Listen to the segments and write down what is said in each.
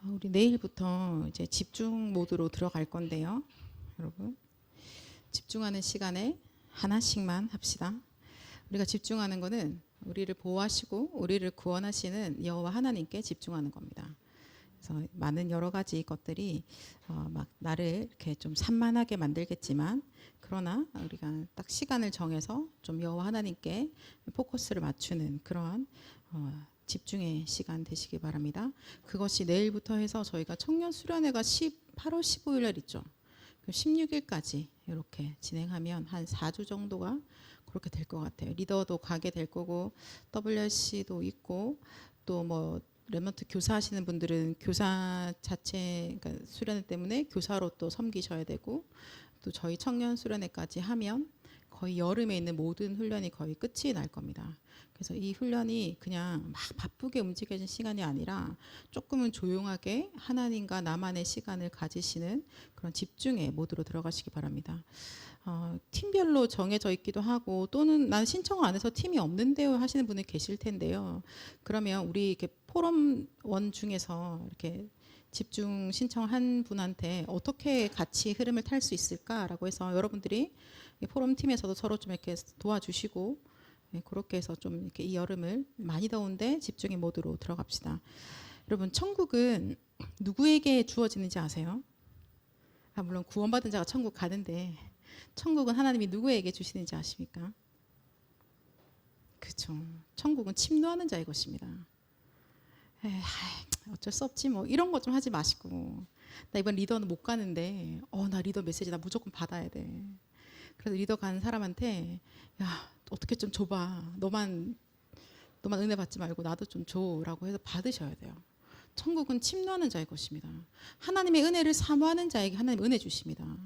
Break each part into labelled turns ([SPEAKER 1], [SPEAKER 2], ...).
[SPEAKER 1] 우리 내일부터 이제 집중 모드로 들어갈 건데요. 여러분, 집중하는 시간에 하나씩만 합시다. 우리가 집중하는 거는 우리를 보호하시고 우리를 구원하시는 여호와 하나님께 집중하는 겁니다. 그래서 많은 여러 가지 것들이 막 나를 이렇게 좀 산만하게 만들겠지만, 그러나 우리가 딱 시간을 정해서 좀 여호와 하나님께 포커스를 맞추는 그러한 집중의 시간 되시기 바랍니다. 그것이 내일부터 해서 저희가 청년 수련회가 8월 15일 날 있죠. 16일까지 이렇게 진행하면 한 4주 정도가 그렇게 될 것 같아요. 리더도 가게 될 거고, WRC도 있고, 또 뭐 렘넌트 교사하시는 분들은 교사 자체, 그러니까 수련회 때문에 교사로 또 섬기셔야 되고, 또 저희 청년 수련회까지 하면 거의 여름에 있는 모든 훈련이 거의 끝이 날 겁니다. 그래서 이 훈련이 그냥 막 바쁘게 움직여진 시간이 아니라 조금은 조용하게 하나님과 나만의 시간을 가지시는 그런 집중의 모드로 들어가시기 바랍니다. 팀별로 정해져 있기도 하고, 또는 난 신청 안 해서 팀이 없는데요 하시는 분이 계실 텐데요. 그러면 우리 이렇게 포럼 원 중에서 이렇게 집중 신청한 분한테 어떻게 같이 흐름을 탈 수 있을까라고 해서 여러분들이 포럼 팀에서도 서로 좀 이렇게 도와주시고, 그렇게 해서 좀 이렇게 이 여름을 많이 더운데 집중의 모드로 들어갑시다. 여러분, 천국은 누구에게 주어지는지 아세요? 물론 구원받은 자가 천국 가는데 천국은 하나님이 누구에게 주시는지 아십니까? 그렇죠. 천국은 침노하는 자의 것입니다. 어쩔 수 없지 뭐 이런 거 좀 하지 마시고, 나 이번 리더는 못 가는데 나 리더 메시지 나 무조건 받아야 돼. 그래서 리더 가는 사람한테 야 어떻게 좀 줘봐. 너만 은혜 받지 말고 나도 좀 줘라고 해서 받으셔야 돼요. 천국은 침노하는 자의 것입니다. 하나님의 은혜를 사모하는 자에게 하나님 은혜 주십니다.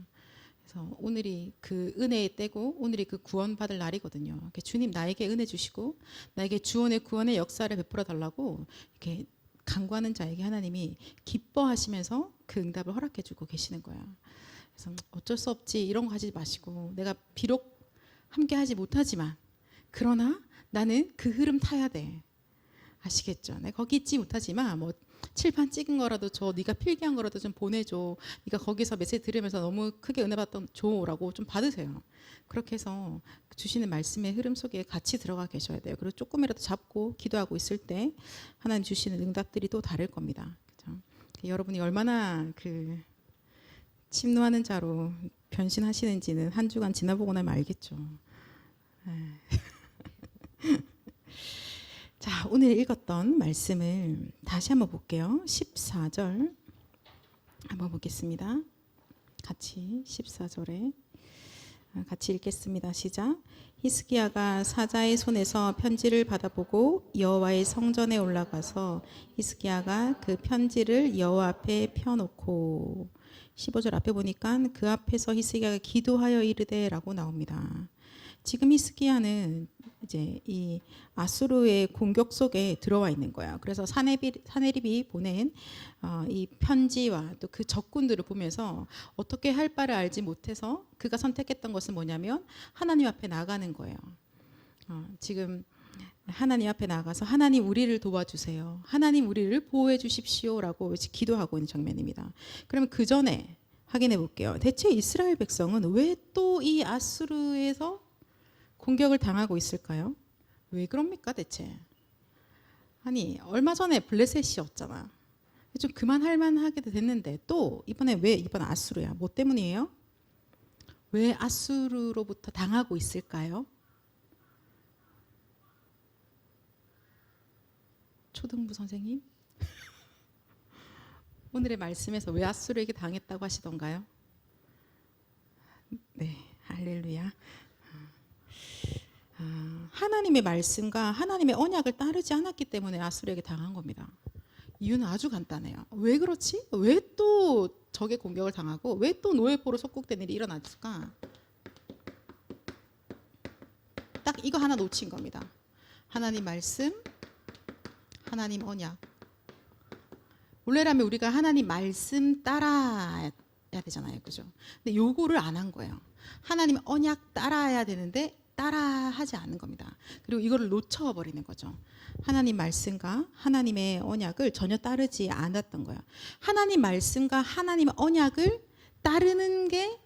[SPEAKER 1] 그래서 오늘이 그 은혜의 때고 오늘이 그 구원받을 날이거든요. 주님 나에게 은혜 주시고 나에게 구원의 역사를 베풀어 달라고 이렇게 간구하는 자에게 하나님이 기뻐하시면서 그 응답을 허락해 주고 계시는 거야. 그래서 어쩔 수 없지 이런 거 하지 마시고, 내가 비록 함께 하지 못하지만 그러나 나는 그 흐름 타야 돼. 아시겠죠? 내가 거기 있지 못하지만 뭐 칠판 찍은 거라도 줘, 네가 필기한 거라도 좀 보내줘, 네가 거기서 메시지 들으면서 너무 크게 은혜 받던 줘라고 좀 받으세요. 그렇게 해서 주시는 말씀의 흐름 속에 같이 들어가 계셔야 돼요. 그리고 조금이라도 잡고 기도하고 있을 때 하나님 주시는 응답들이 또 다를 겁니다. 그렇죠? 여러분이 얼마나 그 침노하는 자로 변신하시는지는 한 주간 지나보고 나면 알겠죠. 자, 오늘 읽었던 말씀을 다시 한번 볼게요. 14절 한번 보겠습니다. 같이 14절에 같이 읽겠습니다. 시작. 히스기야가 사자의 손에서 편지를 받아보고 여호와의 성전에 올라가서 히스기야가 그 편지를 여호와 앞에 펴놓고, 15절 앞에 보니까 그 앞에서 히스기야가 기도하여 이르되라고 나옵니다. 지금 히스기야는 이제 이 아수르의 공격 속에 들어와 있는 거야. 그래서 사네립이 보낸 이 편지와 또 그 적군들을 보면서 어떻게 할 바를 알지 못해서 그가 선택했던 것은 뭐냐면 하나님 앞에 나가는 거예요. 지금 하나님 앞에 나가서 하나님 우리를 도와주세요. 하나님 우리를 보호해 주십시오라고 기도하고 있는 장면입니다. 그러면 그 전에 확인해 볼게요. 대체 이스라엘 백성은 왜 또 이 아수르에서 공격을 당하고 있을까요? 왜 그럽니까 대체? 아니 얼마 전에 블레셋이었잖아. 좀 그만할 만하게 됐는데 또 이번에 왜 이번 아수르야? 뭐 때문이에요? 왜 아수르로부터 당하고 있을까요? 초등부 선생님? 오늘의 말씀에서 왜 아수르에게 당했다고 하시던가요? 네, 할렐루야. 하나님의 말씀과 하나님의 언약을 따르지 않았기 때문에 아수르에게 당한 겁니다. 이유는 아주 간단해요. 왜 그렇지? 왜 또 적의 공격을 당하고 왜 또 노예포로 속국된 일이 일어났을까? 딱 이거 하나 놓친 겁니다. 하나님 말씀, 하나님 언약. 원래라면 우리가 하나님 말씀 따라야 되잖아요. 그죠? 근데 요거를 안 한 거예요. 하나님 언약 따라야 되는데 따라하지 않는 겁니다. 그리고 이거를 놓쳐버리는 거죠. 하나님 말씀과 하나님의 언약을 전혀 따르지 않았던 거예요. 하나님 말씀과 하나님의 언약을 따르는 게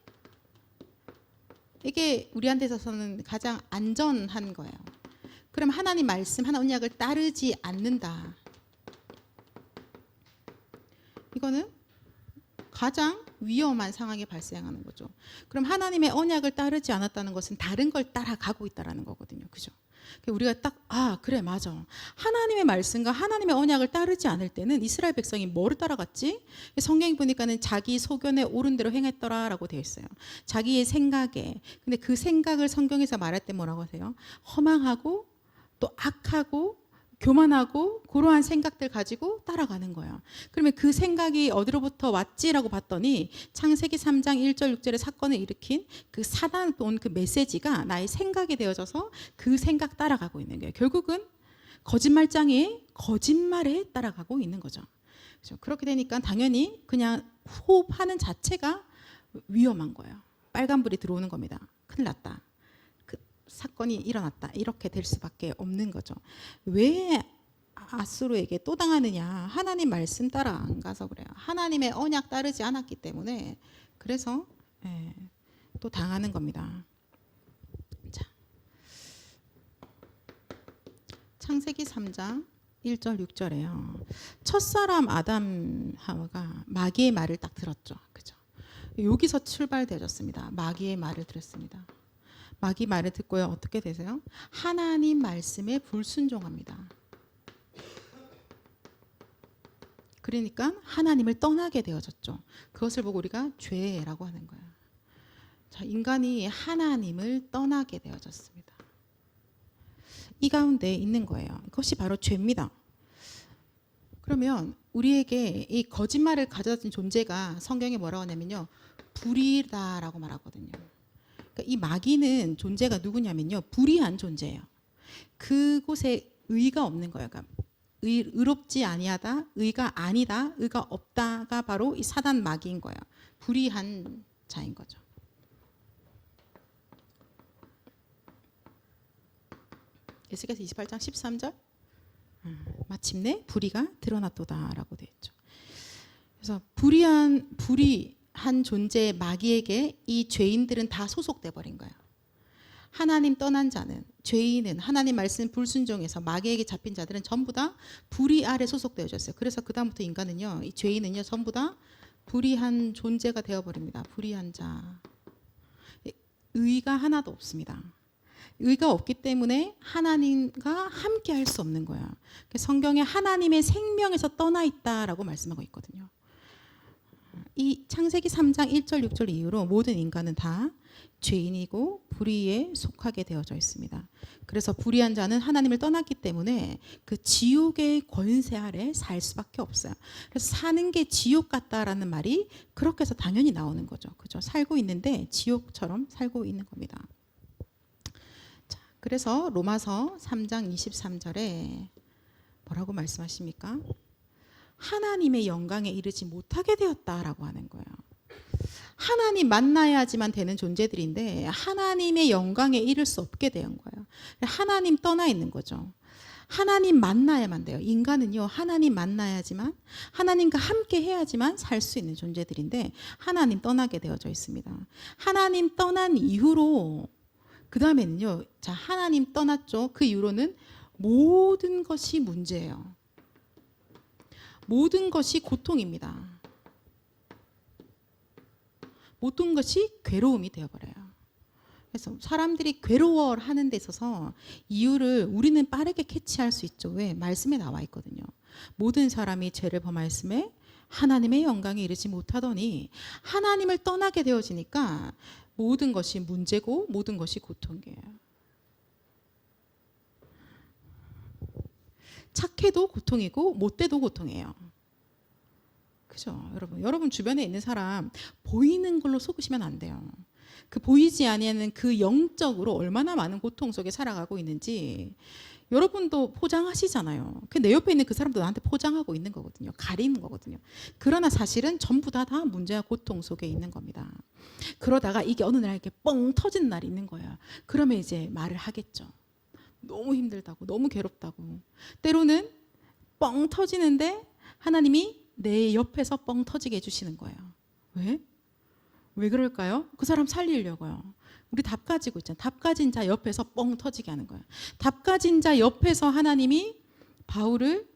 [SPEAKER 1] 이게 우리한테 있어서는 가장 안전한 거예요. 그럼 하나님 말씀, 하나님 언약을 따르지 않는다. 이거는 가장 위험한 상황이 발생하는 거죠. 그럼 하나님의 언약을 따르지 않았다는 것은 다른 걸 따라가고 있다는 거거든요. 그죠? 우리가 딱 그래 맞아. 하나님의 말씀과 하나님의 언약을 따르지 않을 때는 이스라엘 백성이 뭐를 따라갔지? 성경에 보니까는 자기 소견에 옳은 대로 행했더라라고 되어 있어요. 자기의 생각에. 근데 그 생각을 성경에서 말할 때 뭐라고 하세요? 허망하고 또 악하고 교만하고 그러한 생각들 가지고 따라가는 거예요. 그러면 그 생각이 어디로부터 왔지라고 봤더니 창세기 3장 1절 6절의 사건을 일으킨 그 사단 온 그 메시지가 나의 생각이 되어져서 그 생각 따라가고 있는 거예요. 결국은 거짓말장이 거짓말에 따라가고 있는 거죠. 그렇죠? 그렇게 되니까 당연히 그냥 호흡하는 자체가 위험한 거예요. 빨간불이 들어오는 겁니다. 큰일 났다. 사건이 일어났다. 이렇게 될 수밖에 없는 거죠. 왜 아수르에게 또 당하느냐? 하나님 말씀 따라 안 가서 그래요. 하나님의 언약 따르지 않았기 때문에 그래서 또 당하는 겁니다. 자, 창세기 3장 1절 6절에요. 첫사람 아담 하와가 마귀의 말을 딱 들었죠. 그죠? 여기서 출발되었습니다. 마귀의 말을 들었습니다. 마귀 말을 듣고요. 어떻게 되세요? 하나님 말씀에 불순종합니다. 그러니까 하나님을 떠나게 되어졌죠. 그것을 보고 우리가 죄라고 하는 거예요. 자, 인간이 하나님을 떠나게 되어졌습니다. 이 가운데 있는 거예요. 그것이 바로 죄입니다. 그러면 우리에게 이 거짓말을 가져다 준 존재가 성경에 뭐라고 하냐면요. 불이다라고 말하거든요. 그러니까 이 마귀는 존재가 누구냐면요. 불의한 존재예요. 그곳에 의가 없는 거예요. 그러니까 의롭지 아니하다, 의가 아니다, 의가 없다가 바로 이 사단 마귀인 거예요. 불의한 자인 거죠. 에스겔서 28장 13절 마침내 불의가 드러났도다라고 되어 있죠. 그래서 불의한 존재의 마귀에게 이 죄인들은 다 소속돼 버린 거예요. 하나님 떠난 자는, 죄인은, 하나님 말씀 불순종해서 마귀에게 잡힌 자들은 전부 다 불의 아래 소속되어졌어요. 그래서 그 다음부터 인간은요, 이 죄인은요, 전부 다 불의한 존재가 되어버립니다. 불의한 자. 의가 하나도 없습니다. 의가 없기 때문에 하나님과 함께 할 수 없는 거예요. 성경에 하나님의 생명에서 떠나 있다라고 말씀하고 있거든요. 이 창세기 3장 1절 6절 이후로 모든 인간은 다 죄인이고 불의에 속하게 되어져 있습니다. 그래서 불의한 자는 하나님을 떠났기 때문에 그 지옥의 권세 아래 살 수밖에 없어요. 그래서 사는 게 지옥 같다라는 말이 그렇게 해서 당연히 나오는 거죠. 그죠? 살고 있는데 지옥처럼 살고 있는 겁니다. 자, 그래서 로마서 3장 23절에 뭐라고 말씀하십니까? 하나님의 영광에 이르지 못하게 되었다라고 하는 거예요. 하나님 만나야지만 되는 존재들인데 하나님의 영광에 이를 수 없게 된 거예요. 하나님 떠나 있는 거죠. 하나님 만나야만 돼요. 인간은요, 하나님 만나야지만, 하나님과 함께 해야지만 살 수 있는 존재들인데 하나님 떠나게 되어져 있습니다. 하나님 떠난 이후로 그 다음에는요, 자, 하나님 떠났죠. 그 이후로는 모든 것이 문제예요. 모든 것이 고통입니다. 모든 것이 괴로움이 되어버려요. 그래서 사람들이 괴로워하는 데 있어서 이유를 우리는 빠르게 캐치할 수 있죠. 왜? 말씀에 나와 있거든요. 모든 사람이 죄를 범하였음에 하나님의 영광에 이르지 못하더니 하나님을 떠나게 되어지니까 모든 것이 문제고 모든 것이 고통이에요. 착해도 고통이고 못돼도 고통이에요. 그죠? 여러분 주변에 있는 사람 보이는 걸로 속으시면 안 돼요. 그 보이지 아니하는 그 영적으로 얼마나 많은 고통 속에 살아가고 있는지 여러분도 포장하시잖아요. 내 옆에 있는 그 사람도 나한테 포장하고 있는 거거든요. 가리는 거거든요. 그러나 사실은 전부 다 문제와 고통 속에 있는 겁니다. 그러다가 이게 어느 날 이렇게 뻥 터진 날이 있는 거야. 그러면 이제 말을 하겠죠. 너무 힘들다고, 너무 괴롭다고. 때로는 뻥 터지는데 하나님이 내 옆에서 뻥 터지게 해주시는 거예요. 왜? 왜 그럴까요? 그 사람 살리려고요. 우리 답 가지고 있잖아요. 답 가진 자 옆에서 뻥 터지게 하는 거예요. 답 가진 자 옆에서 하나님이 바울을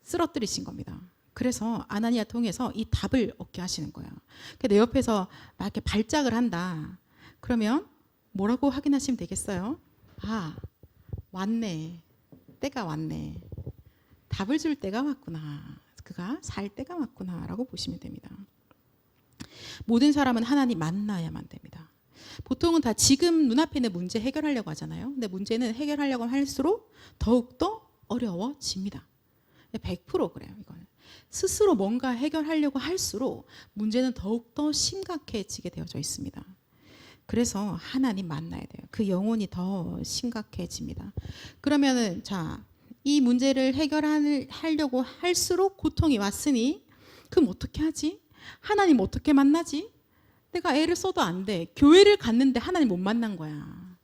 [SPEAKER 1] 쓰러뜨리신 겁니다. 그래서 아나니아 통해서 이 답을 얻게 하시는 거예요. 내 옆에서 막 이렇게 발작을 한다. 그러면 뭐라고 확인하시면 되겠어요? 아, 왔네. 때가 왔네. 답을 줄 때가 왔구나. 그가 살 때가 왔구나 라고 보시면 됩니다. 모든 사람은 하나님 만나야만 됩니다. 보통은 다 지금 눈앞에 있는 문제 해결하려고 하잖아요. 근데 문제는 해결하려고 할수록 더욱더 어려워집니다. 100% 그래요. 이거는 스스로 뭔가 해결하려고 할수록 문제는 더욱더 심각해지게 되어져 있습니다. 그래서 하나님 만나야 돼요. 그 영혼이 더 심각해집니다. 그러면은 이 문제를 해결하려고 할수록 고통이 왔으니 그럼 어떻게 하지? 하나님 어떻게 만나지? 내가 애를 써도 안 돼. 교회를 갔는데 하나님 못 만난 거야.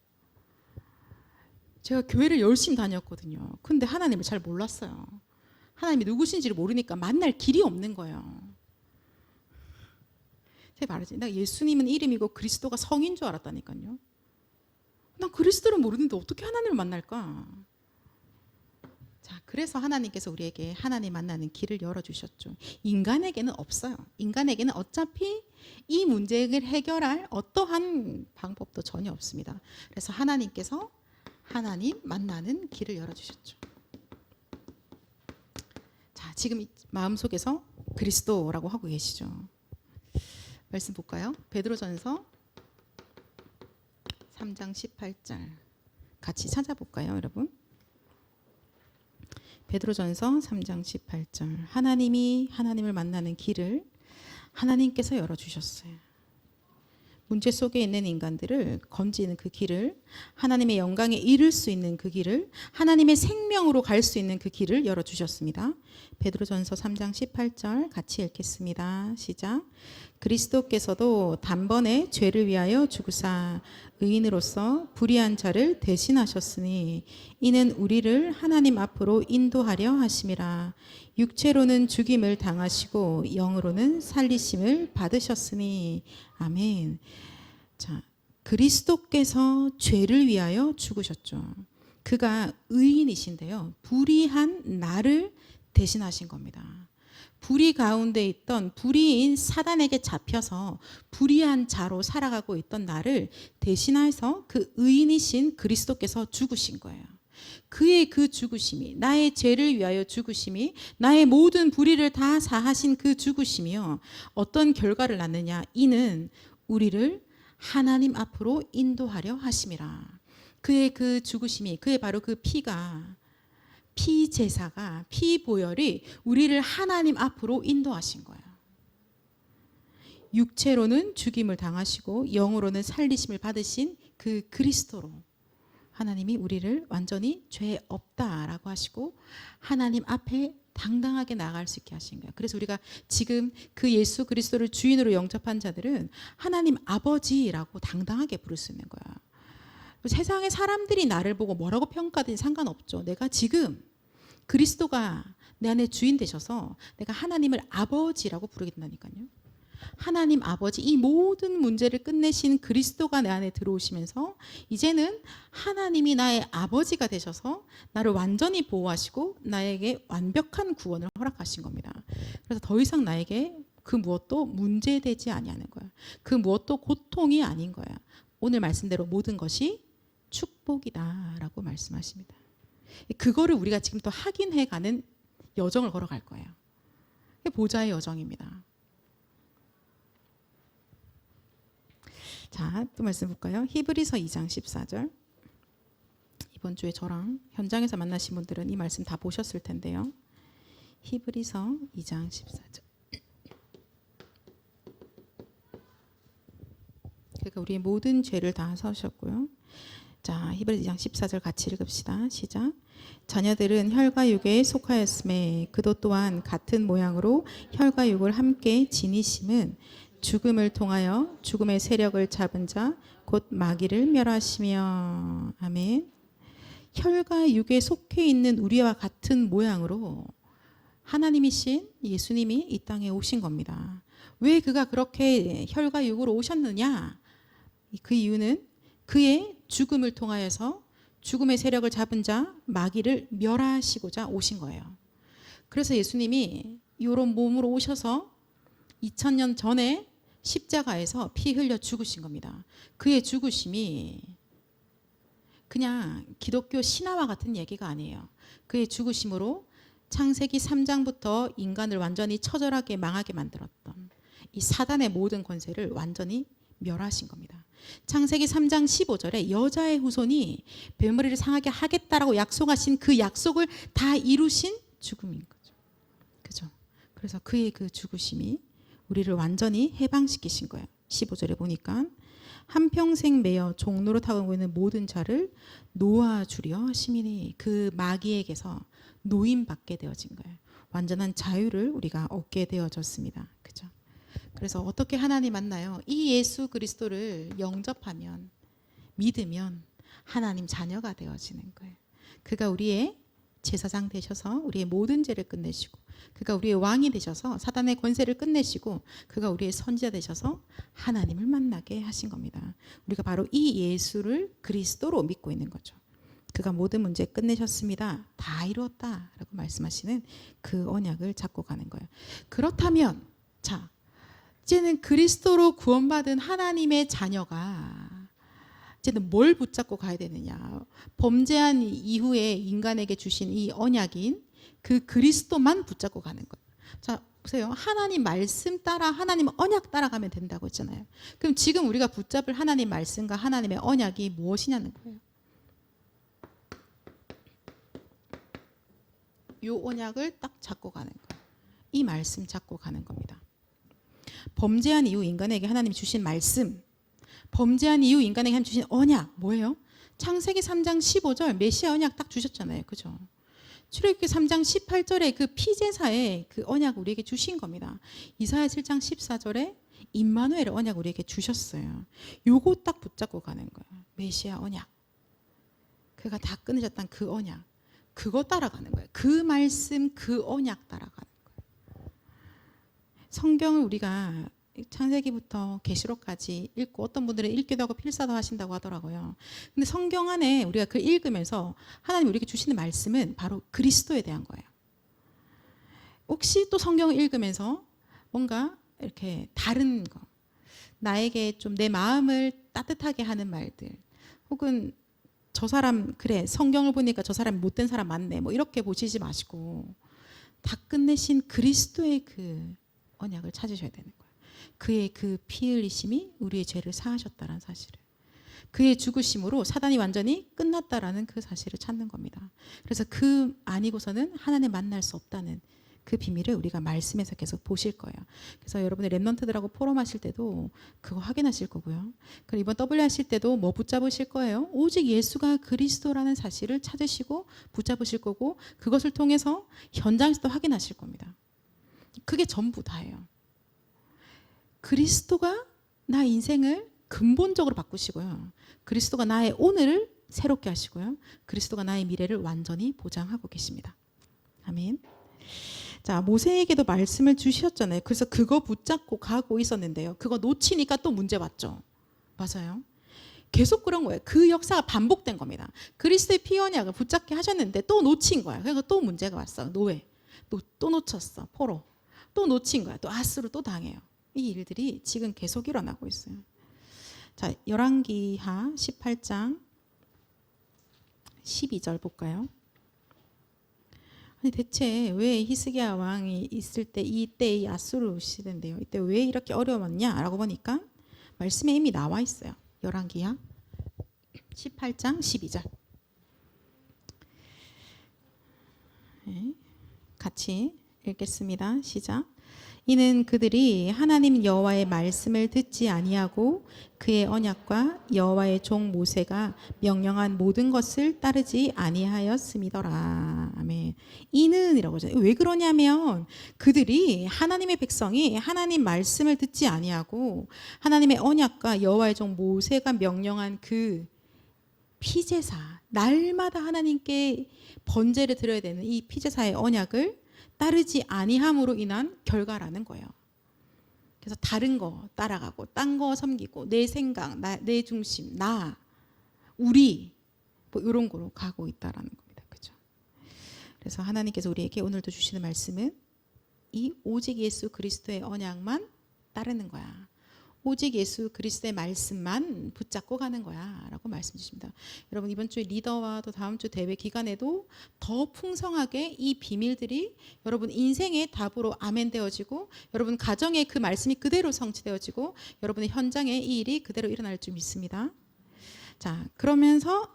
[SPEAKER 1] 제가 교회를 열심히 다녔거든요. 근데 하나님을 잘 몰랐어요. 하나님이 누구신지를 모르니까 만날 길이 없는 거예요. 제가 말하지. 나 예수님은 이름이고 그리스도가 성인 줄 알았다니까요. 난 그리스도를 모르는데 어떻게 하나님을 만날까? 그래서 하나님께서 우리에게 하나님 만나는 길을 열어주셨죠. 인간에게는 없어요. 인간에게는 어차피 이 문제를 해결할 어떠한 방법도 전혀 없습니다. 그래서 하나님께서 하나님 만나는 길을 열어주셨죠. 지금 마음속에서 그리스도라고 하고 계시죠. 말씀 볼까요? 베드로전서 3장 18절 같이 찾아볼까요, 여러분? 베드로전서 3장 18절 하나님이 하나님을 만나는 길을 하나님께서 열어주셨어요. 문제 속에 있는 인간들을 건지는 그 길을, 하나님의 영광에 이를 수 있는 그 길을, 하나님의 생명으로 갈 수 있는 그 길을 열어주셨습니다. 베드로전서 3장 18절 같이 읽겠습니다. 시작. 그리스도께서도 단번에 죄를 위하여 죽으사 의인으로서 불의한 자를 대신하셨으니 이는 우리를 하나님 앞으로 인도하려 하심이라. 육체로는 죽임을 당하시고 영으로는 살리심을 받으셨으니 아멘. 그리스도께서 죄를 위하여 죽으셨죠. 그가 의인이신데요. 불의한 나를 대신하신 겁니다. 불의 가운데 있던 불의인 사단에게 잡혀서 불의한 자로 살아가고 있던 나를 대신해서 그 의인이신 그리스도께서 죽으신 거예요. 그의 그 죽으심이, 나의 죄를 위하여 죽으심이, 나의 모든 불의를 다 사하신 그 죽으심이요, 어떤 결과를 낳느냐? 이는 우리를 하나님 앞으로 인도하려 하심이라. 그의 그 죽으심이, 그의 바로 그 피가, 피제사가, 피보혈이 우리를 하나님 앞으로 인도하신 거예요. 육체로는 죽임을 당하시고 영으로는 살리심을 받으신 그 그리스도로 하나님이 우리를 완전히 죄 없다라고 하시고 하나님 앞에 당당하게 나아갈 수 있게 하신 거예요. 그래서 우리가 지금 그 예수 그리스도를 주인으로 영접한 자들은 하나님 아버지라고 당당하게 부를 수 있는 거야. 세상의 사람들이 나를 보고 뭐라고 평가하든지 상관없죠. 내가 지금 그리스도가 내 안에 주인 되셔서 내가 하나님을 아버지라고 부르게 된다니까요. 하나님 아버지, 이 모든 문제를 끝내신 그리스도가 내 안에 들어오시면서 이제는 하나님이 나의 아버지가 되셔서 나를 완전히 보호하시고 나에게 완벽한 구원을 허락하신 겁니다. 그래서 더 이상 나에게 그 무엇도 문제되지 아니하는 거예요. 그 무엇도 고통이 아닌 거예요. 오늘 말씀대로 모든 것이 축복이다라고 말씀하십니다. 그거를 우리가 지금 또 확인해가는 여정을 걸어갈 거예요. 보좌의 여정입니다. 또 말씀 볼까요? 히브리서 2장 14절. 이번 주에 저랑 현장에서 만나신 분들은 이 말씀 다 보셨을 텐데요. 히브리서 2장 14절. 그가 우리의 모든 죄를 다 사셨고요. 자, 히브리서 2장 14절 같이 읽읍시다. 시작. 자녀들은 혈과 육에 속하였음에 그도 또한 같은 모양으로 혈과 육을 함께 지니심은 죽음을 통하여 죽음의 세력을 잡은 자 곧 마귀를 멸하시며. 아멘. 혈과 육에 속해 있는 우리와 같은 모양으로 하나님이신 예수님이 이 땅에 오신 겁니다. 왜 그가 그렇게 혈과 육으로 오셨느냐? 그 이유는 그의 죽음을 통하여서 죽음의 세력을 잡은 자 마귀를 멸하시고자 오신 거예요. 그래서 예수님이 이런 몸으로 오셔서 2000년 전에 십자가에서 피 흘려 죽으신 겁니다. 그의 죽으심이 그냥 기독교 신화와 같은 얘기가 아니에요. 그의 죽으심으로 창세기 3장부터 인간을 완전히 처절하게 망하게 만들었던 이 사단의 모든 권세를 완전히 멸하신 겁니다. 창세기 3장 15절에 여자의 후손이 뱀머리를 상하게 하겠다라고 약속하신 그 약속을 다 이루신 죽음인 거죠. 그죠? 그래서 그의 그 죽으심이 우리를 완전히 해방시키신 거예요. 15절에 보니까 한평생 매여 종로로 타고 있는 모든 자를 놓아주려 하심이니 그 마귀에게서 노임받게 되어진 거예요. 완전한 자유를 우리가 얻게 되어졌습니다. 그죠? 그래서 어떻게 하나님 만나요? 이 예수 그리스도를 영접하면, 믿으면 하나님 자녀가 되어지는 거예요. 그가 우리의 제사장 되셔서 우리의 모든 죄를 끝내시고, 그가 우리의 왕이 되셔서 사단의 권세를 끝내시고, 그가 우리의 선지자 되셔서 하나님을 만나게 하신 겁니다. 우리가 바로 이 예수를 그리스도로 믿고 있는 거죠. 그가 모든 문제 끝내셨습니다. 다 이루었다라고 말씀하시는 그 언약을 잡고 가는 거예요. 그렇다면 자, 이제는 그리스도로 구원받은 하나님의 자녀가 이제는 뭘 붙잡고 가야 되느냐? 범죄한 이후에 인간에게 주신 이 언약인 그 그리스도만 붙잡고 가는 거예요. 자, 보세요. 하나님 말씀 따라 하나님 언약 따라가면 된다고 했잖아요. 그럼 지금 우리가 붙잡을 하나님 말씀과 하나님의 언약이 무엇이냐는 거예요. 이 언약을 딱 잡고 가는 거예요. 이 말씀 잡고 가는 겁니다. 범죄한 이후 인간에게 하나님이 주신 말씀, 범죄한 이후 인간에게 하나님 주신 언약 뭐예요? 창세기 3장 15절 메시아 언약 딱 주셨잖아요. 그죠? 출애굽기 3장 18절에 그 피제사의 그 언약 우리에게 주신 겁니다. 이사야 7장 14절에 임마누엘의 언약 우리에게 주셨어요. 요거 딱 붙잡고 가는 거예요. 메시아 언약. 그가 다 끊어졌던 그 언약. 그거 따라가는 거예요. 그 말씀, 그 언약 따라가는 거예요. 성경을 우리가 창세기부터 계시록까지 읽고 어떤 분들은 읽기도 하고 필사도 하신다고 하더라고요. 근데 성경 안에 우리가 그 읽으면서 하나님 우리에게 주시는 말씀은 바로 그리스도에 대한 거예요. 혹시 또 성경을 읽으면서 뭔가 이렇게 다른 거, 나에게 좀 내 마음을 따뜻하게 하는 말들, 혹은 저 사람 그래 성경을 보니까 저 사람이 못된 사람 많네 뭐 이렇게 보시지 마시고 다 끝내신 그리스도의 그 언약을 찾으셔야 되는 거예요. 그의 그 피 흘리심이 우리의 죄를 사하셨다는 사실을, 그의 죽으심으로 사단이 완전히 끝났다라는 그 사실을 찾는 겁니다. 그래서 그 아니고서는 하나님 만날 수 없다는 그 비밀을 우리가 말씀에서 계속 보실 거예요. 그래서 여러분들 랩런트들하고 포럼하실 때도 그거 확인하실 거고요. 그리고 이번 W 하실 때도 뭐 붙잡으실 거예요? 오직 예수가 그리스도라는 사실을 찾으시고 붙잡으실 거고, 그것을 통해서 현장에서도 확인하실 겁니다. 그게 전부 다예요. 그리스도가 나 인생을 근본적으로 바꾸시고요. 그리스도가 나의 오늘을 새롭게 하시고요. 그리스도가 나의 미래를 완전히 보장하고 계십니다. 아멘. 자, 모세에게도 말씀을 주셨잖아요. 그래서 그거 붙잡고 가고 있었는데요. 그거 놓치니까 또 문제 왔죠. 맞아요. 계속 그런 거예요. 그 역사가 반복된 겁니다. 그리스도의 피 언약을 붙잡게 하셨는데 또 놓친 거야. 그래서 또 문제가 왔어. 노예. 또 놓쳤어. 포로. 또 놓친 거야. 또 아수르 또 당해요. 이 일들이 지금 계속 일어나고 있어요. 자, 열왕기하 18장 12절 볼까요? 아니 대체 왜 히스기야 왕이 있을 때 이때 이 아수르 시대인데요. 이때 왜 이렇게 어려웠냐라고 보니까 말씀에 이미 나와 있어요. 열왕기하 18장 12절. 네, 같이 읽겠습니다. 시작. 이는 그들이 하나님 여호와의 말씀을 듣지 아니하고 그의 언약과 여호와의 종 모세가 명령한 모든 것을 따르지 아니하였음이더라. 아멘. 이는이라고 하죠. 왜 그러냐면 그들이 하나님의 백성이 하나님 말씀을 듣지 아니하고 하나님의 언약과 여호와의 종 모세가 명령한 그 피제사, 날마다 하나님께 번제를 드려야 되는 이 피제사의 언약을 따르지 아니함으로 인한 결과라는 거예요. 그래서 다른 거 따라가고 딴 거 섬기고 내 생각, 내 중심, 나, 우리 뭐 이런 거로 가고 있다라는 겁니다. 그죠? 그래서 하나님께서 우리에게 오늘도 주시는 말씀은 이 오직 예수 그리스도의 언약만 따르는 거야. 오직 예수 그리스도의 말씀만 붙잡고 가는 거야 라고 말씀 주십니다. 여러분 이번 주에 리더와 또 다음 주 대회 기간에도 더 풍성하게 이 비밀들이 여러분 인생의 답으로 아멘 되어지고 여러분 가정에 그 말씀이 그대로 성취되어지고 여러분의 현장에 이 일이 그대로 일어날 줄 믿습니다. 자, 그러면서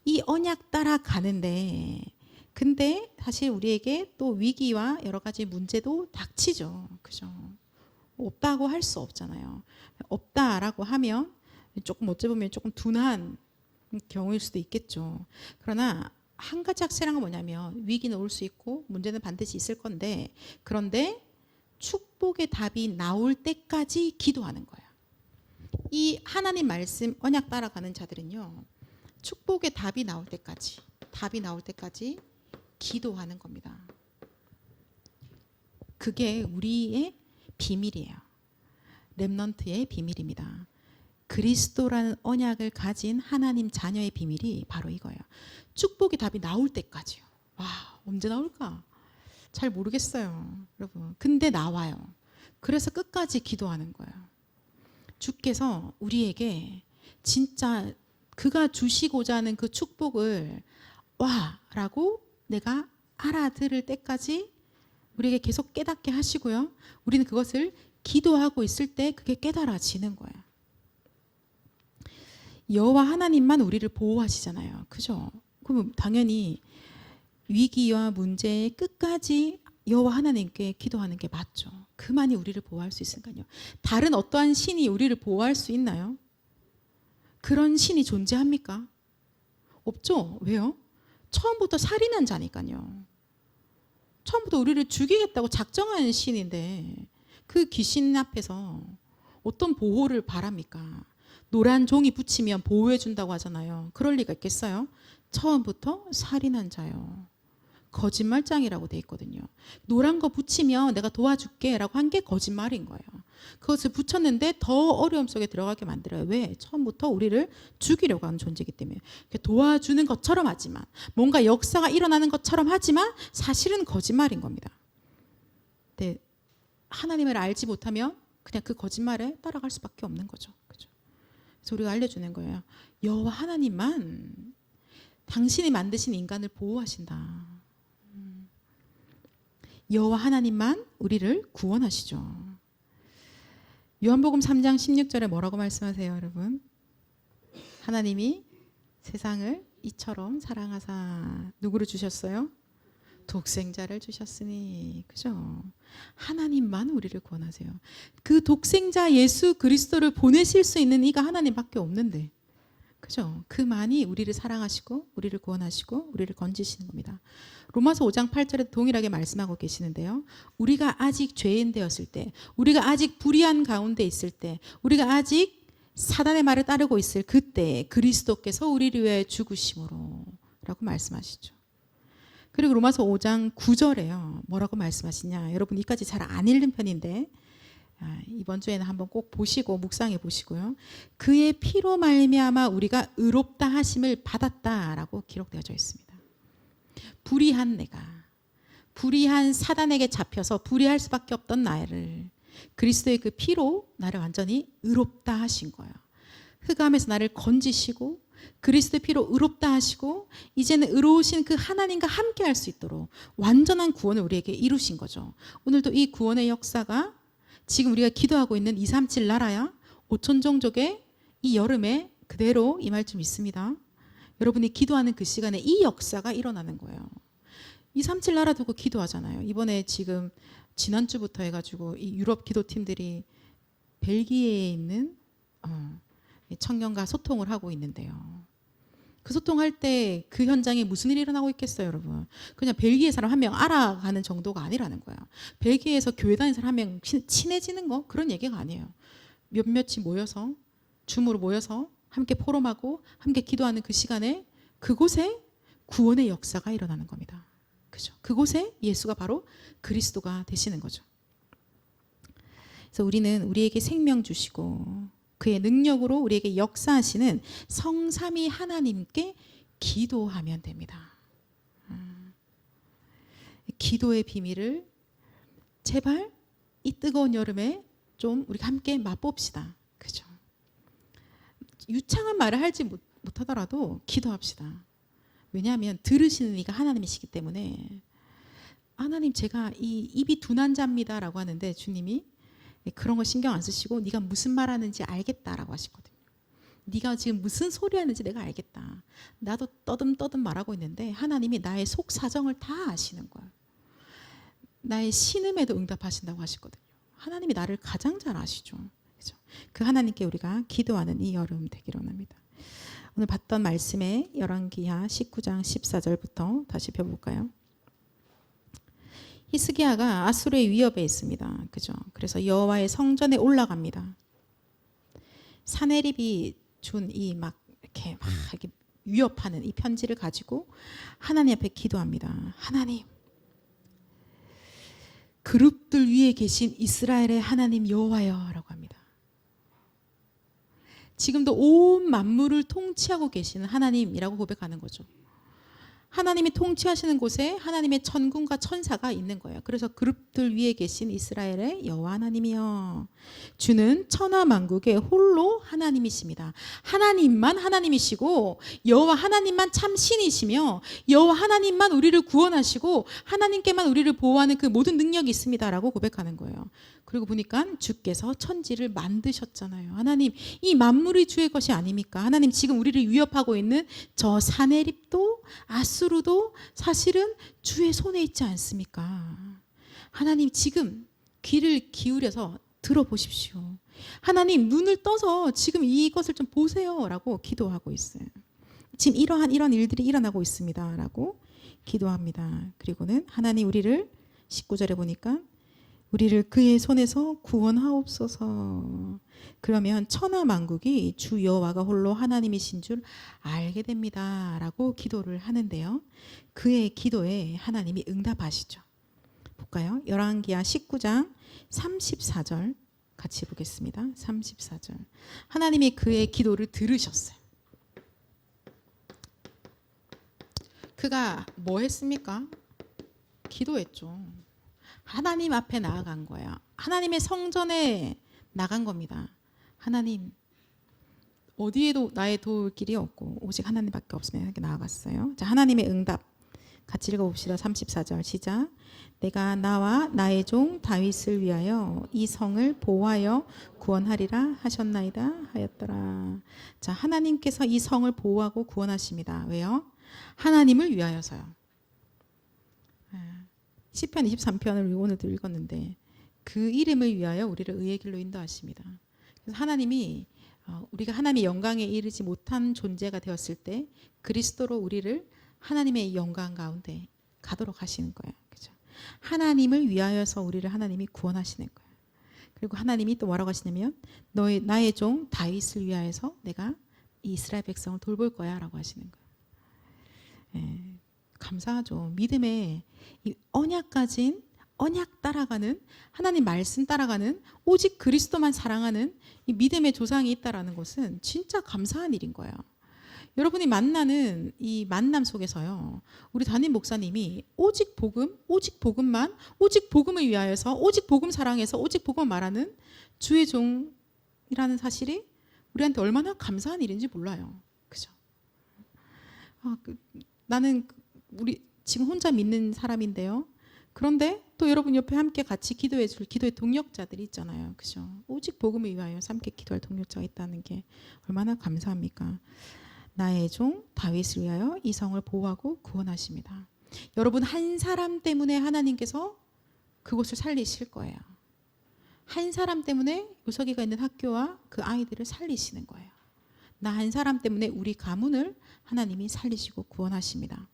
[SPEAKER 1] 이 언약 따라 가는데 근데 사실 우리에게 또 위기와 여러 가지 문제도 닥치죠. 그죠? 없다고 할 수 없잖아요. 없다라고 하면 조금 어찌 보면 조금 둔한 경우일 수도 있겠죠. 그러나 한 가지 확실한 건 뭐냐면 위기는 올 수 있고 문제는 반드시 있을 건데 그런데 축복의 답이 나올 때까지 기도하는 거예요. 이 하나님 말씀 언약 따라가는 자들은요. 축복의 답이 나올 때까지 기도하는 겁니다. 그게 우리의 비밀이에요. 렘넌트의 비밀입니다. 그리스도라는 언약을 가진 하나님 자녀의 비밀이 바로 이거예요. 축복의 답이 나올 때까지요. 와, 언제 나올까? 잘 모르겠어요, 여러분. 근데 나와요. 그래서 끝까지 기도하는 거예요. 주께서 우리에게 진짜 그가 주시고자 하는 그 축복을 와라고 내가 알아들을 때까지 우리에게 계속 깨닫게 하시고요. 우리는 그것을 기도하고 있을 때 그게 깨달아지는 거예요. 여호와 하나님만 우리를 보호하시잖아요. 그죠? 그럼 당연히 위기와 문제의 끝까지 여호와 하나님께 기도하는 게 맞죠. 그만이 우리를 보호할 수 있으니까요. 다른 어떠한 신이 우리를 보호할 수 있나요? 그런 신이 존재합니까? 없죠. 왜요? 처음부터 살인한 자니까요. 처음부터 우리를 죽이겠다고 작정한 신인데 그 귀신 앞에서 어떤 보호를 바랍니까? 노란 종이 붙이면 보호해 준다고 하잖아요. 그럴 리가 있겠어요? 처음부터 살인한 자요. 거짓말장이라고 돼 있거든요. 노란 거 붙이면 내가 도와줄게 라고 한 게 거짓말인 거예요. 그것을 붙였는데 더 어려움 속에 들어가게 만들어요. 왜? 처음부터 우리를 죽이려고 하는 존재이기 때문에. 도와주는 것처럼 하지만 뭔가 역사가 일어나는 것처럼 하지만 사실은 거짓말인 겁니다. 네, 하나님을 알지 못하면 그냥 그 거짓말에 따라갈 수밖에 없는 거죠. 그죠? 그래서 우리가 알려주는 거예요. 여호와 하나님만 당신이 만드신 인간을 보호하신다. 여호와 하나님만 우리를 구원하시죠. 요한복음 3장 16절에 뭐라고 말씀하세요, 여러분? 하나님이 세상을 이처럼 사랑하사 누구를 주셨어요? 독생자를 주셨으니. 그죠? 하나님만 우리를 구원하세요. 그 독생자 예수 그리스도를 보내실 수 있는 이가 하나님밖에 없는데. 그죠? 그만이 우리를 사랑하시고 우리를 구원하시고 우리를 건지시는 겁니다. 로마서 5장 8절에 동일하게 말씀하고 계시는데요. 우리가 아직 죄인 되었을 때, 우리가 아직 불의한 가운데 있을 때, 우리가 아직 사단의 말을 따르고 있을 그때 그리스도께서 우리를 위해 죽으심으로 라고 말씀하시죠. 그리고 로마서 5장 9절에요. 뭐라고 말씀하시냐. 여러분 이까지 잘 안 읽는 편인데 이번 주에는 한번 꼭 보시고 묵상해 보시고요. 그의 피로 말미암아 우리가 의롭다 하심을 받았다라고 기록되어져 있습니다. 불의한 내가, 불의한 사단에게 잡혀서 불의할 수밖에 없던 나를 그리스도의 그 피로 나를 완전히 의롭다 하신 거예요. 흑암에서 나를 건지시고 그리스도의 피로 의롭다 하시고 이제는 의로우신 그 하나님과 함께 할 수 있도록 완전한 구원을 우리에게 이루신 거죠. 오늘도 이 구원의 역사가 지금 우리가 기도하고 있는 237 나라야 5천 종족의 이 여름에 그대로 임할 줄 믿습니다. 여러분이 기도하는 그 시간에 이 역사가 일어나는 거예요. 237 나라 두고 기도하잖아요. 이번에 지금 지난주부터 해가지고 이 유럽 기도팀들이 벨기에에 있는 청년과 소통을 하고 있는데요. 그 소통할 때 그 현장에 무슨 일이 일어나고 있겠어요, 여러분? 그냥 벨기에 사람 한 명 알아가는 정도가 아니라는 거예요. 벨기에에서 교회 다니는 사람 한 명 친해지는 거 그런 얘기가 아니에요. 몇몇이 모여서 줌으로 모여서 함께 포럼하고 함께 기도하는 그 시간에 그곳에 구원의 역사가 일어나는 겁니다. 그죠? 그곳에 예수가 바로 그리스도가 되시는 거죠. 그래서 우리는 우리에게 생명 주시고 그의 능력으로 우리에게 역사하시는 성삼위 하나님께 기도하면 됩니다. 기도의 비밀을 제발 이 뜨거운 여름에 좀 우리가 함께 맛봅시다. 그죠? 유창한 말을 하지 못하더라도 기도합시다. 왜냐하면 들으시는 이가 하나님이시기 때문에 하나님 제가 이 입이 둔한 자입니다라고 하는데 주님이 그런 거 신경 안 쓰시고 네가 무슨 말하는지 알겠다라고 하시거든요. 네가 지금 무슨 소리 하는지 내가 알겠다. 나도 떠듬떠듬 말하고 있는데 하나님이 나의 속 사정을 다 아시는 거예요. 나의 신음에도 응답하신다고 하시거든요. 하나님이 나를 가장 잘 아시죠. 그렇죠? 그 하나님께 우리가 기도하는 이 여름 되기를 원합니다. 오늘 봤던 말씀의 열왕기하 19장 14절부터 다시 펴볼까요? 히스기야가 아수르의 위협에 있습니다. 그죠? 그래서 여호와의 성전에 올라갑니다. 사네립이 준 이 막 이렇게 위협하는 이 편지를 가지고 하나님 앞에 기도합니다. 하나님, 그룹들 위에 계신 이스라엘의 하나님 여호와여라고 합니다. 지금도 온 만물을 통치하고 계시는 하나님이라고 고백하는 거죠. 하나님이 통치하시는 곳에 하나님의 천군과 천사가 있는 거예요. 그래서 그룹들 위에 계신 이스라엘의 여호와 하나님이여, 주는 천하 만국의 홀로 하나님이십니다. 하나님만 하나님이시고 여호와 하나님만 참 신이시며 여호와 하나님만 우리를 구원하시고 하나님께만 우리를 보호하는 그 모든 능력이 있습니다라고 고백하는 거예요. 그리고 보니까 주께서 천지를 만드셨잖아요. 하나님, 이 만물이 주의 것이 아닙니까? 하나님, 지금 우리를 위협하고 있는 저 사네립도 아수르도 사실은 주의 손에 있지 않습니까? 하나님, 지금 귀를 기울여서 들어보십시오. 하나님, 눈을 떠서 지금 이것을 좀 보세요라고 기도하고 있어요. 지금 이런 일들이 일어나고 있습니다라고 기도합니다. 그리고는 하나님, 우리를 19절에 보니까 우리를 그의 손에서 구원하옵소서. 그러면 천하 만국이 주 여호와가 홀로 하나님이신 줄 알게 됩니다 라고 기도를 하는데요, 그의 기도에 하나님이 응답하시죠. 볼까요? 열왕기하 19장 34절 같이 보겠습니다. 34절. 하나님이 그의 기도를 들으셨어요. 그가 뭐 했습니까? 기도했죠. 하나님 앞에 나아간 거예요. 하나님의 성전에 나간 겁니다. 하나님, 어디에도 나의 도울 길이 없고 오직 하나님밖에 없으면 이렇게 나아갔어요. 자, 하나님의 응답 같이 읽어봅시다. 34절 시작. 내가 나와 나의 종 다윗을 위하여 이 성을 보호하여 구원하리라 하셨나이다 하였더라. 자, 하나님께서 이 성을 보호하고 구원하십니다. 왜요? 하나님을 위하여서요. 시편 23편을 오늘도 읽었는데 그 이름을 위하여 우리를 의의 길로 인도하십니다. 그래서 하나님이 우리가 하나님의 영광에 이르지 못한 존재가 되었을 때 그리스도로 우리를 하나님의 영광 가운데 가도록 하시는 거예요. 그죠? 하나님을 위하여서 우리를 하나님이 구원하시는 거예요. 그리고 하나님이 또 뭐라고 하시냐면 나의 종 다윗을 위하여서 내가 이스라엘 백성을 돌볼 거야 라고 하시는 거예요. 예. 감사하죠. 믿음의 이 언약 가진, 언약 따라가는, 하나님 말씀 따라가는, 오직 그리스도만 사랑하는 이 믿음의 조상이 있다라는 것은 진짜 감사한 일인 거예요. 여러분이 만나는 이 만남 속에서요, 우리 담임 목사님이 오직 복음, 오직 복음만, 오직 복음을 위하여서, 오직 복음 사랑해서, 오직 복음 말하는 주의 종이라는 사실이 우리한테 얼마나 감사한 일인지 몰라요. 그죠? 나는 우리 지금 혼자 믿는 사람인데요. 그런데 또 여러분 옆에 함께 같이 기도해 줄 기도의 동력자들이 있잖아요. 그죠? 오직 복음을 위하여 함께 기도할 동력자가 있다는 게 얼마나 감사합니까? 나의 종 다윗을 위하여 이 성을 보호하고 구원하십니다. 여러분 한 사람 때문에 하나님께서 그곳을 살리실 거예요. 한 사람 때문에 요석이가 있는 학교와 그 아이들을 살리시는 거예요. 나 한 사람 때문에 우리 가문을 하나님이 살리시고 구원하십니다.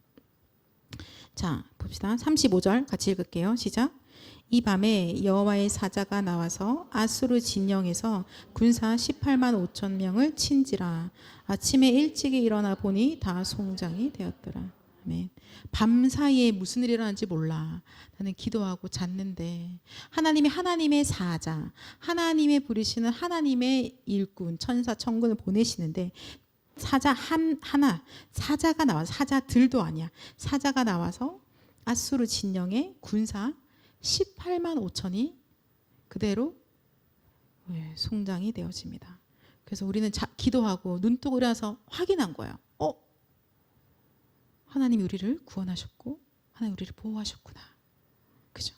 [SPEAKER 1] 자, 봅시다. 35절 같이 읽을게요. 시작. 이 밤에 여호와의 사자가 나와서 아수르 진영에서 군사 18만 5천 명을 친지라. 아침에 일찍이 일어나 보니 다 송장이 되었더라. 아멘. 밤 사이에 무슨 일이 일어난지 몰라. 나는 기도하고 잤는데 하나님의 사자, 하나님의 부르시는 하나님의 일꾼, 천사, 천군을 보내시는데 사자 하나, 사자가 나와서, 사자들도 아니야. 사자가 나와서 아수르 진영의 군사 18만 5천이 그대로 송장이 되어집니다. 그래서 우리는 기도하고 눈뜨고 일어나서 확인한 거예요. 하나님이 우리를 구원하셨고 하나님 우리를 보호하셨구나. 그죠?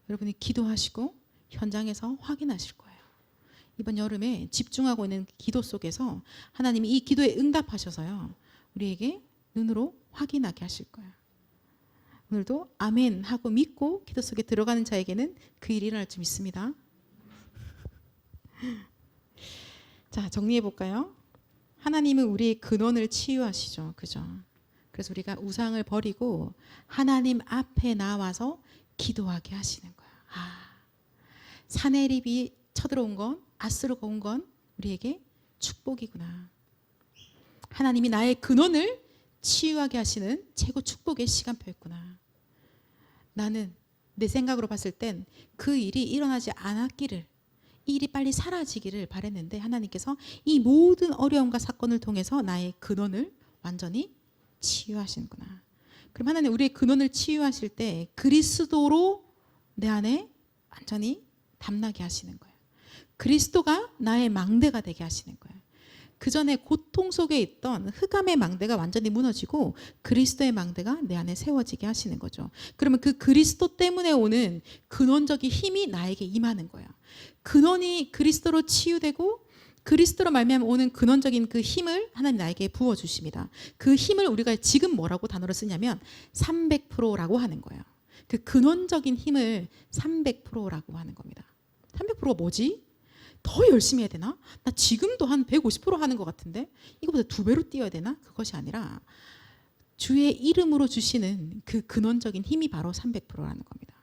[SPEAKER 1] 여러분이 기도하시고 현장에서 확인하실 거예요. 이번 여름에 집중하고 있는 기도 속에서 하나님이 이 기도에 응답하셔서요. 우리에게 눈으로 확인하게 하실 거예요. 오늘도 아멘 하고 믿고 기도 속에 들어가는 자에게는 그 일이 일어날 줄 믿습니다. 자, 정리해 볼까요? 하나님은 우리의 근원을 치유하시죠. 그죠? 그래서 우리가 우상을 버리고 하나님 앞에 나와서 기도하게 하시는 거야. 사내립이 쳐들어온 건, 아수르가 온 건 우리에게 축복이구나. 하나님이 나의 근원을 치유하게 하시는 최고 축복의 시간표였구나. 나는 내 생각으로 봤을 땐 그 일이 일어나지 않았기를, 이 일이 빨리 사라지기를 바랬는데 하나님께서 이 모든 어려움과 사건을 통해서 나의 근원을 완전히 치유하시는구나. 그럼 하나님 우리의 근원을 치유하실 때 그리스도로 내 안에 완전히 담나게 하시는 거예요. 그리스도가 나의 망대가 되게 하시는 거예요. 그 전에 고통 속에 있던 흑암의 망대가 완전히 무너지고 그리스도의 망대가 내 안에 세워지게 하시는 거죠. 그러면 그 그리스도 때문에 오는 근원적인 힘이 나에게 임하는 거예요. 근원이 그리스도로 치유되고 그리스도로 말미암아 오는 근원적인 그 힘을 하나님 나에게 부어주십니다. 그 힘을 우리가 지금 뭐라고 단어로 쓰냐면 300%라고 하는 거예요. 그 근원적인 힘을 300%라고 하는 겁니다. 300%가 뭐지? 더 열심히 해야 되나? 나 지금도 한 150% 하는 것 같은데 이거보다 2배로 뛰어야 되나? 그것이 아니라 주의 이름으로 주시는 그 근원적인 힘이 바로 300%라는 겁니다.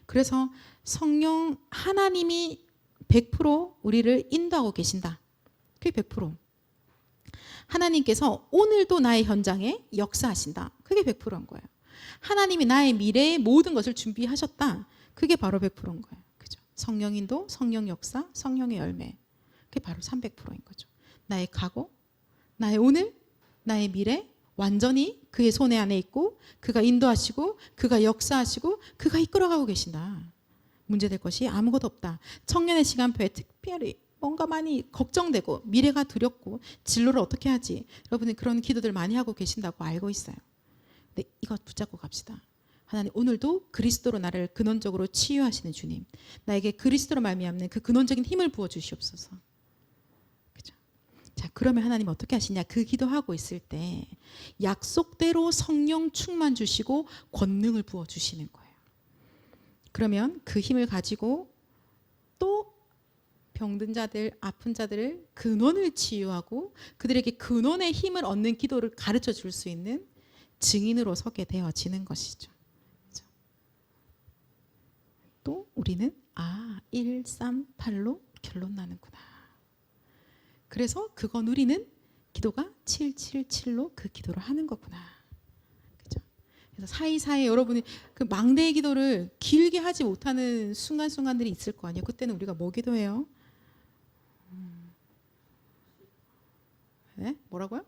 [SPEAKER 1] 그래서 성령 하나님이 100% 우리를 인도하고 계신다. 그게 100%. 하나님께서 오늘도 나의 현장에 역사하신다. 그게 100%인 거예요. 하나님이 나의 미래의 모든 것을 준비하셨다. 그게 바로 100%인 거예요. 그죠? 성령인도, 성령 역사, 성령의 열매. 그게 바로 300%인 거죠. 나의 과거, 나의 오늘, 나의 미래 완전히 그의 손에 안에 있고 그가 인도하시고 그가 역사하시고 그가 이끌어가고 계신다. 문제될 것이 아무것도 없다. 청년의 시간표에 특별히 뭔가 많이 걱정되고 미래가 두렵고 진로를 어떻게 하지? 여러분이 그런 기도들 많이 하고 계신다고 알고 있어요. 근데 이거 붙잡고 갑시다. 하나님 오늘도 그리스도로 나를 근원적으로 치유하시는 주님. 나에게 그리스도로 말미암는 그 근원적인 힘을 부어주시옵소서. 그죠? 자, 그러면 하나님 어떻게 하시냐? 그 기도하고 있을 때 약속대로 성령 충만 주시고 권능을 부어주시는 거예요. 그러면 그 힘을 가지고 또 병든 자들, 아픈 자들을 근원을 치유하고 그들에게 근원의 힘을 얻는 기도를 가르쳐 줄 수 있는 증인으로 서게 되어지는 것이죠. 그렇죠? 또 우리는 138로 결론 나는구나. 그래서 그거 누리는 기도가 777로 그 기도를 하는 거구나. 그래서 사이사이 여러분이 그 망대의 기도를 길게 하지 못하는 순간순간들이 있을 거 아니에요. 그때는 우리가 뭐 기도해요? 네? 뭐라고요?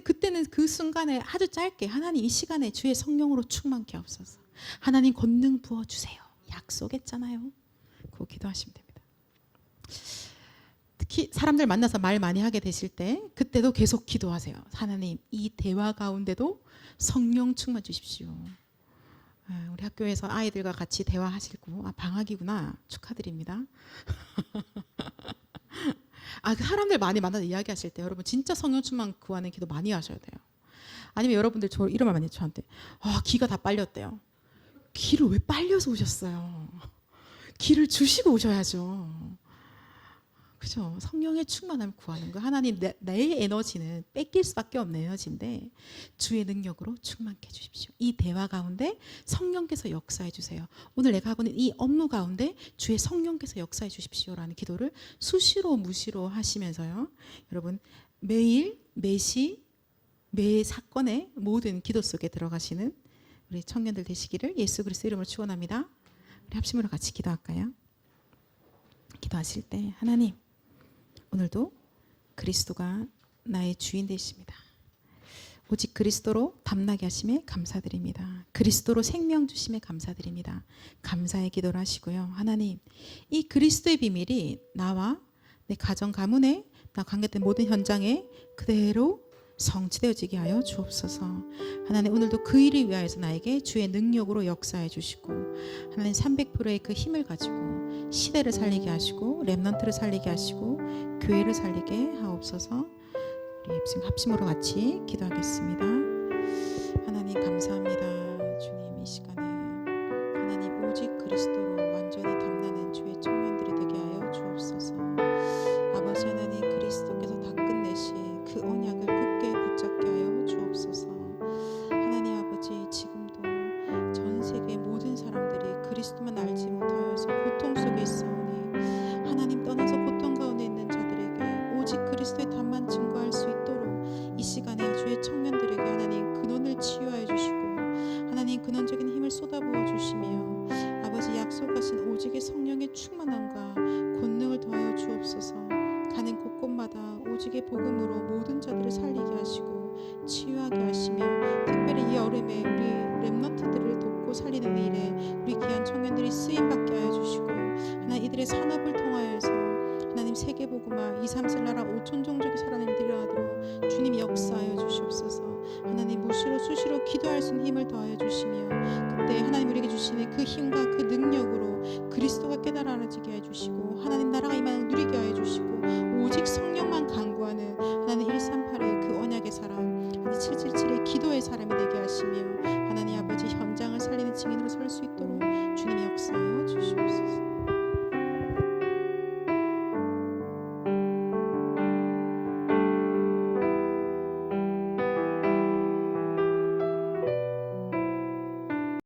[SPEAKER 1] 그때는 그 순간에 아주 짧게 하나님 이 시간에 주의 성령으로 충만케 하옵소서. 하나님 권능 부어주세요. 약속했잖아요. 그거 기도하시면 됩니다. 특히 사람들 만나서 말 많이 하게 되실 때 그때도 계속 기도하세요. 하나님 이 대화 가운데도 성령 충만 주십시오. 우리 학교에서 아이들과 같이 대화하시고 방학이구나. 축하드립니다. 그 사람들 많이 만나서 이야기하실 때 여러분 진짜 성령 충만 구하는 기도 많이 하셔야 돼요. 아니면 여러분들 저 이런 말 많이 해요. 저한테 기가 다 빨렸대요. 기를 왜 빨려서 오셨어요? 기를 주시고 오셔야죠. 그죠? 성령의 충만함을 구하는 거. 하나님 내 에너지는 뺏길 수밖에 없는 에너지인데 주의 능력으로 충만케 해주십시오. 이 대화 가운데 성령께서 역사해 주세요. 오늘 내가 하고 있는 이 업무 가운데 주의 성령께서 역사해 주십시오라는 기도를 수시로 무시로 하시면서요. 여러분 매일 매시 매 사건의 모든 기도 속에 들어가시는 우리 청년들 되시기를 예수 그리스도 이름으로 축원합니다. 우리 합심으로 같이 기도할까요? 기도하실 때 하나님 오늘도 그리스도가 나의 주인 되십니다. 오직 그리스도로 담나게 하심에 감사드립니다. 그리스도로 생명 주심에 감사드립니다. 감사의 기도를 하시고요. 하나님 이 그리스도의 비밀이 나와 내 가정 가문에 나 관계된 모든 현장에 그대로 성취되어지게 하여 주옵소서. 하나님 오늘도 그 일을 위하여서 나에게 주의 능력으로 역사해 주시고 하나님 300%의 그 힘을 가지고 시대를 살리게 하시고 렘넌트를 살리게 하시고 교회를 살리게 하옵소서. 우리 지금 합심으로 같이 기도하겠습니다. 하나님 감사합니다. 주님 이 시간에 하나님 오직 그리스도로 완전히 담나는 주의 청년들이 되게 하여 주옵소서. 아버지 하나님 그리스도께서 다 끝내신 그 언약을 굳게 붙잡게 하여 주옵소서. 하나님 아버지 지금도 전 세계 모든 사람들이 그리스도만 알지 못하여서 고통 속에 있사오니 하나님 떠나서 고통 가운데 있는 자들에게 오직 그리스도의 답만 증거할 수 있도록 이 시간에 주의 청년들에게 하나님 근원을 치유하여 주시고 하나님 근원적인 힘을 쏟아부어 주시며 아버지 약속하신 오직의 성령의 충만함과 권능을 더하여 주옵소서. 가는 곳곳마다 오직의 복음으로 모든 자들을 살리게 하시고 치유하게 하시며 특별히 이 여름에 우리 렘넌트들을 돕고 살리는 일에 우리 귀한 청년들이 쓰임받게 하여 주시고 하나님 이들의 산업을 통하여서 하나님 세계복음화 2, 3세 나라 5천 종족이 살아내는 일이 일어나도록 주님 역사하여 주시옵소서. 하나님 무시로 수시로 기도할 수 있는 힘을 더하여 주시며 그때 하나님 우리에게 주시는 그 힘과 그 능력으로 그리스도가 깨달아 알아지게 해주시고 하나님 나라가 임하는 누리게 하여 주시고 오직 성령만 간구하는 하나님 138의 그 언약의 사람 777의 기도의 사람이 되게 하시며 하나님 아버지 현장을 살리는 증인으로 설 수 있도록